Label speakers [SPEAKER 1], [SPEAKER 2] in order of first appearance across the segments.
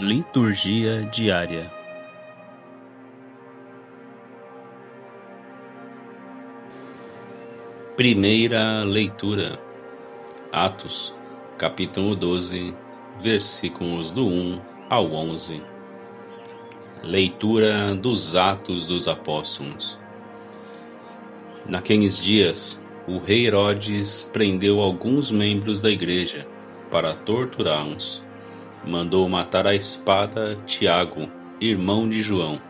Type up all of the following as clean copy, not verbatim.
[SPEAKER 1] Liturgia diária. Primeira leitura. Atos, capítulo 12, versículos do 1 ao 11. Leitura dos Atos dos Apóstolos. Naqueles dias, o rei Herodes prendeu alguns membros da igreja para torturá-los. Mandou matar à espada Tiago, irmão de João.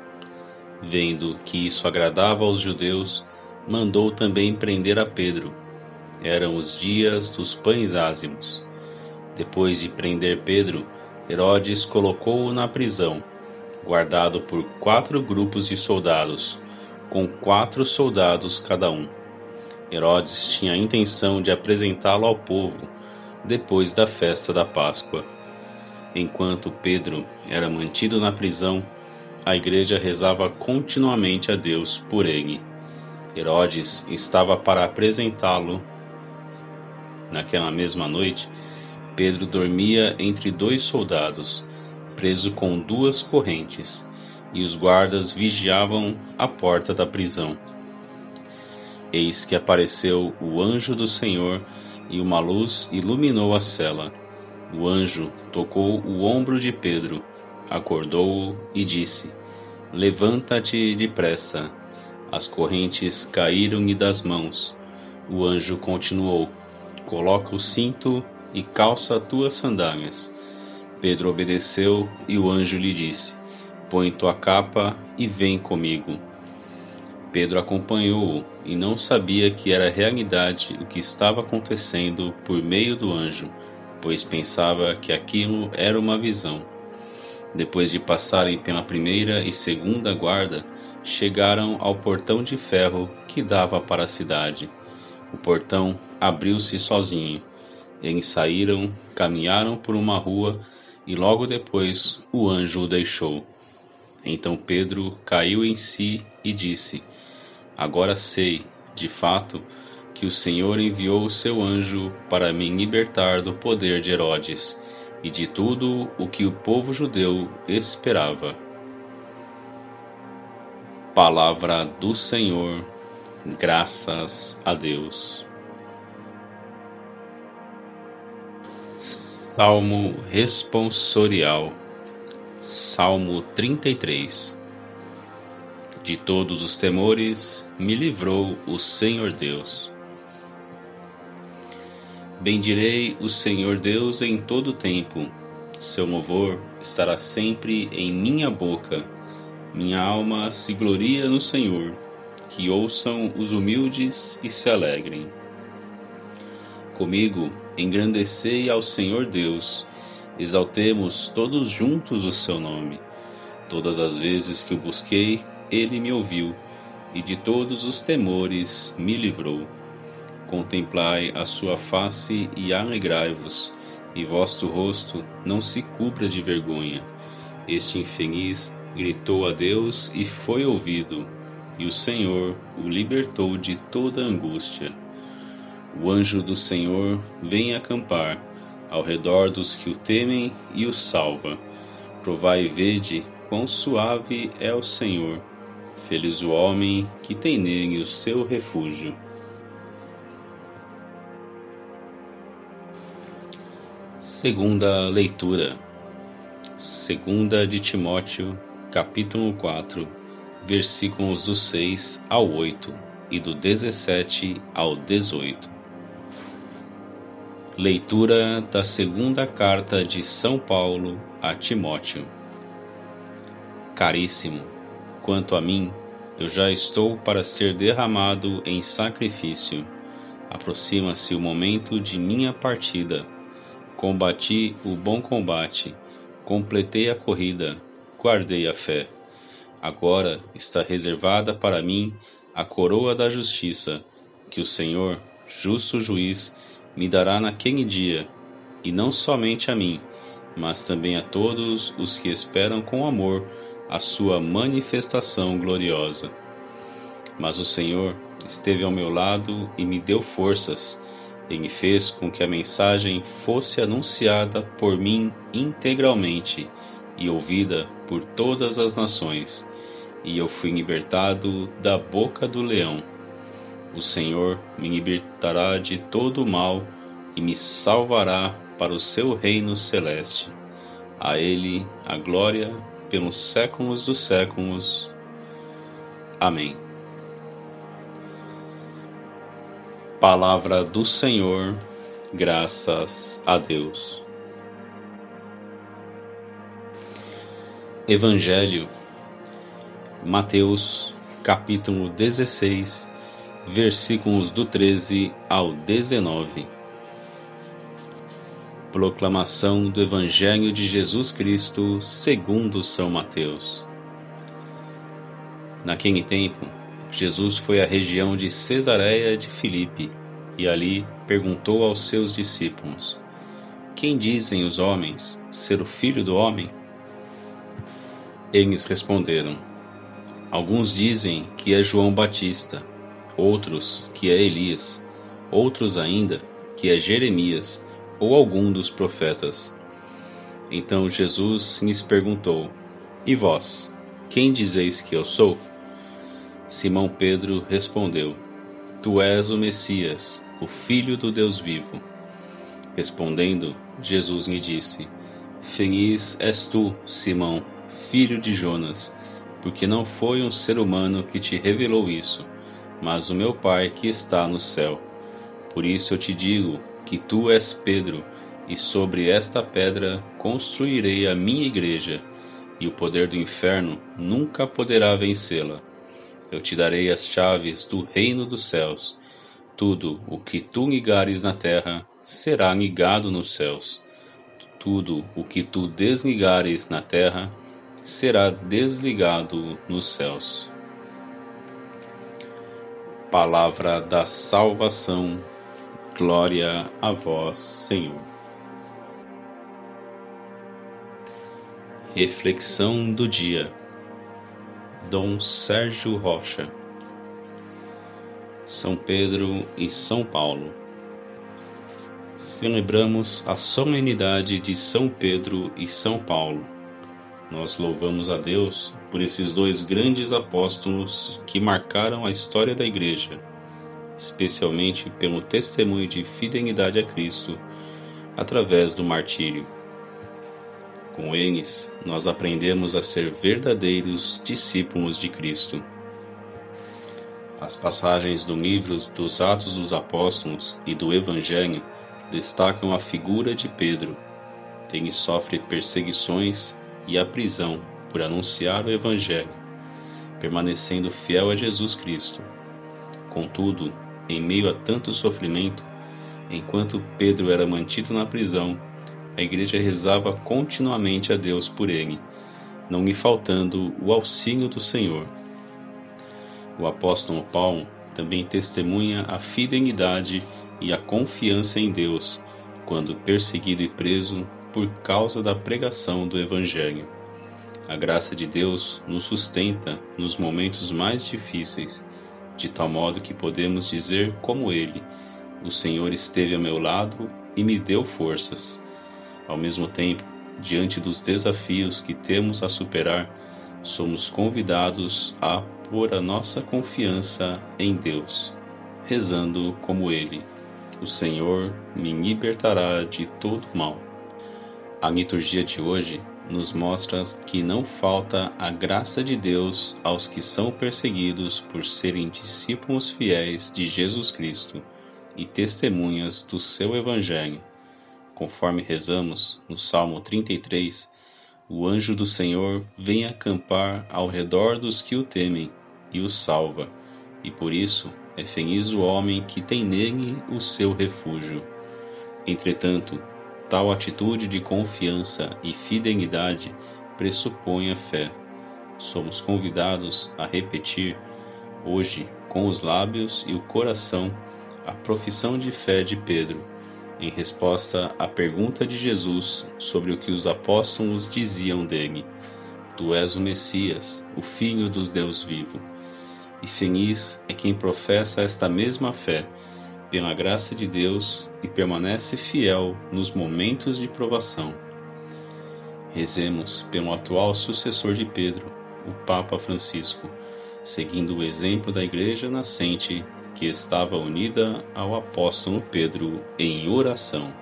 [SPEAKER 1] Vendo que isso agradava aos judeus, mandou também prender a Pedro. Eram os dias dos pães ázimos. Depois de prender Pedro, Herodes colocou-o na prisão, guardado por 4 grupos de soldados, com 4 soldados cada um. Herodes tinha a intenção de apresentá-lo ao povo depois da festa da Páscoa. Enquanto Pedro era mantido na prisão, a igreja rezava continuamente a Deus por ele. Herodes estava para apresentá-lo. Naquela mesma noite, Pedro dormia entre 2 soldados, preso com 2 correntes, e os guardas vigiavam a porta da prisão. Eis que apareceu o anjo do Senhor, e uma luz iluminou a cela. O anjo tocou o ombro de Pedro, acordou-o e disse: Levanta-te depressa. As correntes caíram-lhe das mãos. O anjo continuou: Coloca o cinto e calça tuas sandálias. Pedro obedeceu e o anjo lhe disse: Põe tua capa e vem comigo. Pedro acompanhou-o e não sabia que era realidade o que estava acontecendo por meio do anjo, pois pensava que aquilo era uma visão. Depois de passarem pela primeira e segunda guarda, chegaram ao portão de ferro que dava para a cidade. O portão abriu-se sozinho. Eles saíram, caminharam por uma rua e logo depois o anjo o deixou. Então Pedro caiu em si e disse: Agora sei, de fato, que o Senhor enviou o seu anjo para me libertar do poder de Herodes e de tudo o que o povo judeu esperava. Palavra do Senhor, graças a Deus. Salmo responsorial, Salmo 33. De todos os temores me livrou o Senhor Deus. Bendirei o Senhor Deus em todo o tempo. Seu louvor estará sempre em minha boca. Minha alma se gloria no Senhor. Que ouçam os humildes e se alegrem. Comigo engrandecei ao Senhor Deus. Exaltemos todos juntos o seu nome. Todas as vezes que o busquei, ele me ouviu, e de todos os temores me livrou. Contemplai a sua face e alegrai-vos, e vosso rosto não se cubra de vergonha. Este infeliz gritou a Deus e foi ouvido, e o Senhor o libertou de toda angústia. O anjo do Senhor vem acampar ao redor dos que o temem e o salva. Provai e vede quão suave é o Senhor. Feliz o homem que tem nele o seu refúgio. Segunda leitura. Segunda de Timóteo, capítulo 4, versículos do 6 ao 8 e do 17 ao 18. Leitura da segunda carta de São Paulo a Timóteo. Caríssimo, quanto a mim, eu já estou para ser derramado em sacrifício. Aproxima-se o momento de minha partida. Combati o bom combate, completei a corrida, guardei a fé. Agora está reservada para mim a coroa da justiça, que o Senhor, justo juiz, me dará naquele dia, e não somente a mim, mas também a todos os que esperam com amor a sua manifestação gloriosa. Mas o Senhor esteve ao meu lado e me deu forças. Ele fez com que a mensagem fosse anunciada por mim integralmente, e ouvida por todas as nações, e eu fui libertado da boca do leão. O Senhor me libertará de todo o mal e me salvará para o seu reino celeste. A Ele a glória pelos séculos dos séculos. Amém. Palavra do Senhor, graças a Deus. Evangelho, Mateus, capítulo 16, versículos do 13 ao 19. Proclamação do Evangelho de Jesus Cristo segundo São Mateus. Naquele tempo, Jesus foi à região de Cesareia de Filipe e ali perguntou aos seus discípulos: Quem dizem os homens ser o Filho do Homem? Eles responderam: Alguns dizem que é João Batista, outros que é Elias, outros ainda que é Jeremias ou algum dos profetas. Então Jesus lhes perguntou: E vós, quem dizeis que eu sou? Simão Pedro respondeu: Tu és o Messias, o Filho do Deus vivo. Respondendo, Jesus lhe disse: Feliz és tu, Simão, filho de Jonas, porque não foi um ser humano que te revelou isso, mas o meu Pai que está no céu. Por isso eu te digo que tu és Pedro, e sobre esta pedra construirei a minha igreja, e o poder do inferno nunca poderá vencê-la. Eu te darei as chaves do reino dos céus. Tudo o que tu ligares na terra será ligado nos céus. Tudo o que tu desligares na terra será desligado nos céus. Palavra da salvação. Glória a vós, Senhor. Reflexão do dia. Dom Sérgio Rocha. São Pedro e São Paulo. Celebramos a solenidade de São Pedro e São Paulo. Nós louvamos a Deus por esses dois grandes apóstolos que marcaram a história da Igreja, especialmente pelo testemunho de fidelidade a Cristo através do martírio. Com eles, nós aprendemos a ser verdadeiros discípulos de Cristo. As passagens do livro dos Atos dos Apóstolos e do Evangelho destacam a figura de Pedro. Ele sofre perseguições e a prisão por anunciar o Evangelho, permanecendo fiel a Jesus Cristo. Contudo, em meio a tanto sofrimento, enquanto Pedro era mantido na prisão, a igreja rezava continuamente a Deus por ele, não lhe faltando o auxílio do Senhor. O apóstolo Paulo também testemunha a fidelidade e a confiança em Deus, quando perseguido e preso por causa da pregação do Evangelho. A graça de Deus nos sustenta nos momentos mais difíceis, de tal modo que podemos dizer como ele: O Senhor esteve ao meu lado e me deu forças. Ao mesmo tempo, diante dos desafios que temos a superar, somos convidados a pôr a nossa confiança em Deus, rezando como ele: O Senhor me libertará de todo mal. A liturgia de hoje nos mostra que não falta a graça de Deus aos que são perseguidos por serem discípulos fiéis de Jesus Cristo e testemunhas do seu Evangelho. Conforme rezamos no Salmo 33, o anjo do Senhor vem acampar ao redor dos que o temem e os salva, e por isso é feliz o homem que tem nele o seu refúgio. Entretanto, tal atitude de confiança e fidelidade pressupõe a fé. Somos convidados a repetir, hoje, com os lábios e o coração, a profissão de fé de Pedro, em resposta à pergunta de Jesus sobre o que os apóstolos diziam dele: Tu és o Messias, o Filho do Deus vivo. E feliz é quem professa esta mesma fé, pela graça de Deus, e permanece fiel nos momentos de provação. Rezemos pelo atual sucessor de Pedro, o Papa Francisco, seguindo o exemplo da Igreja nascente que estava unida ao apóstolo Pedro em oração.